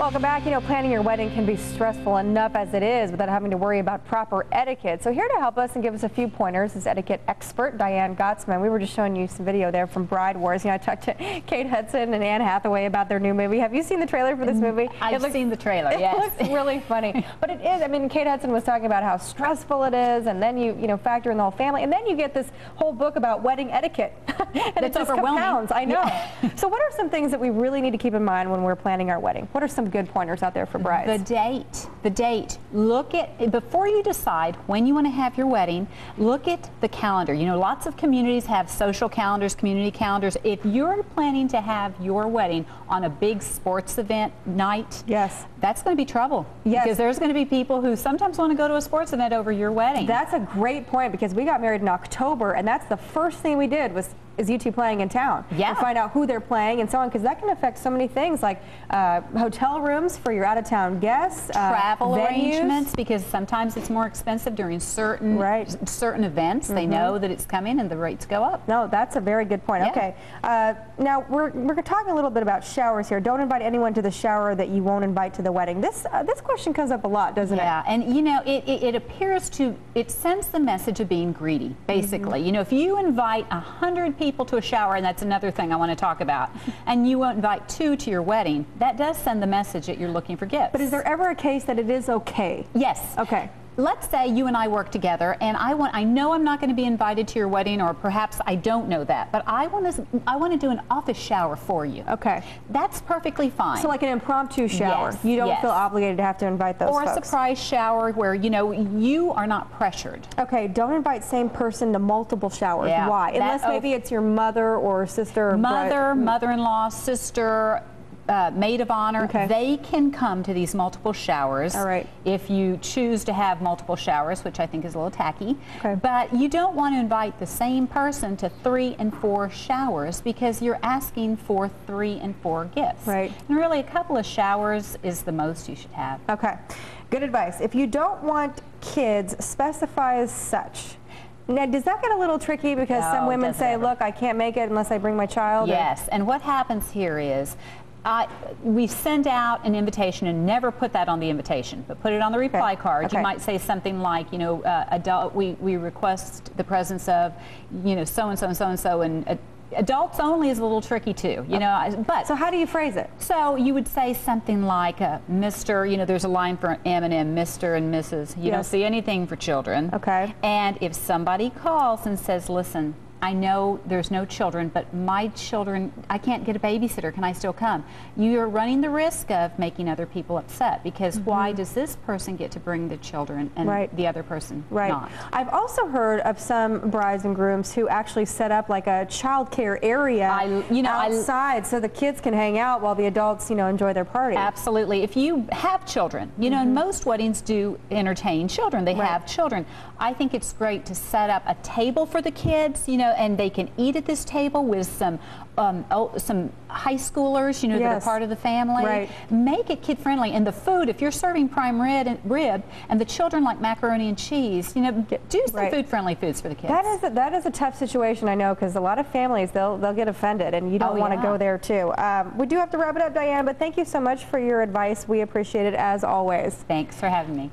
Welcome back. You know, planning your wedding can be stressful enough as it is without having to worry about proper etiquette. So here to help us and give us a few pointers is etiquette expert Diane Gottsman. We were just showing you some video there from Bride Wars. You know, I talked to Kate Hudson and Anne Hathaway about their new movie. Have you seen the trailer for this movie? I've seen the trailer, yes. It looks really funny. But it is, I mean, Kate Hudson was talking about how stressful it is, and then you know, factor in the whole family, and then you get this whole book about wedding etiquette. And it's overwhelming. Compounds, I know. Yeah. So what are some things that we really need to keep in mind when we're planning our wedding? What are some good pointers out there for brides? The date. Look at, before you decide when you want to have your wedding, look at the calendar. You know, lots of communities have social calendars, community calendars. If you're planning to have your wedding on a big sports event night, yes, that's going to be trouble. Yes. Because there's going to be people who sometimes want to go to a sports event over your wedding. That's a great point, because we got married in October, and that's the first thing we did is you two playing in town. Yeah. To find out who they're playing and so on, because that can affect so many things, like hotel rooms for your out-of-town guests, travel arrangements, because sometimes it's more expensive during certain events. They know that it's coming and the rates go up. No, that's a very good point. Yeah. Okay, now we're talking a little bit about showers here. Don't invite anyone to the shower that you won't invite to the wedding. This question comes up a lot, doesn't it? Yeah, and you know, it appears to, it sends the message of being greedy, basically. You know, if you invite 100 people to a shower, and that's another thing I want to talk about, and you won't invite 2 to your wedding, that does send the message that you're looking for gifts. But is there ever a case that it is okay? Yes. Okay. Let's say you and I work together, and I know I'm not going to be invited to your wedding, or perhaps I don't know that, but I want to do an office shower for you. Okay. That's perfectly fine. So like an impromptu shower. Yes, you don't feel obligated to have to invite those folks. Or a surprise shower where, you know, you are not pressured. Okay, don't invite same person to multiple showers. Yeah. Why? Unless maybe it's your mother or sister. Or mother-in-law, sister, maid of honor. Okay. They can come to these multiple showers. All right. If you choose to have multiple showers, which I think is a little tacky. Okay. But you don't want to invite the same person to 3 and 4 showers, because you're asking for 3 and 4 gifts. Right. And really, a couple of showers is the most you should have. Okay. Good advice. If you don't want kids, specify as such. Now, does that get a little tricky, because some women say, look, I can't make it unless I bring my child? Yes, and what happens here is we send out an invitation and never put that on the invitation, but put it on the reply card. Okay. You might say something like, you know, we request the presence of, you know, so-and-so and so-and-so, and adults only is a little tricky too, you know. But so how do you phrase it? So you would say something like, Mr., you know, there's a line for M&M, Mr. and Mrs. You don't see anything for children. Okay. And if somebody calls and says, listen, I know there's no children, but my children, I can't get a babysitter. Can I still come? You're running the risk of making other people upset, because why does this person get to bring the children and the other person not? I've also heard of some brides and grooms who actually set up like a child care area outside so the kids can hang out while the adults, you know, enjoy their party. Absolutely. If you have children, you know, and most weddings do entertain children. They have children. I think it's great to set up a table for the kids, you know, and they can eat at this table with some high schoolers, you know, that are part of the family. Right. Make it kid-friendly. And the food, if you're serving prime rib and the children like macaroni and cheese, you know, do some food-friendly foods for the kids. That is a tough situation, I know, because a lot of families, they'll get offended, and you don't want to go there too. We do have to wrap it up, Diane, but thank you so much for your advice. We appreciate it as always. Thanks for having me.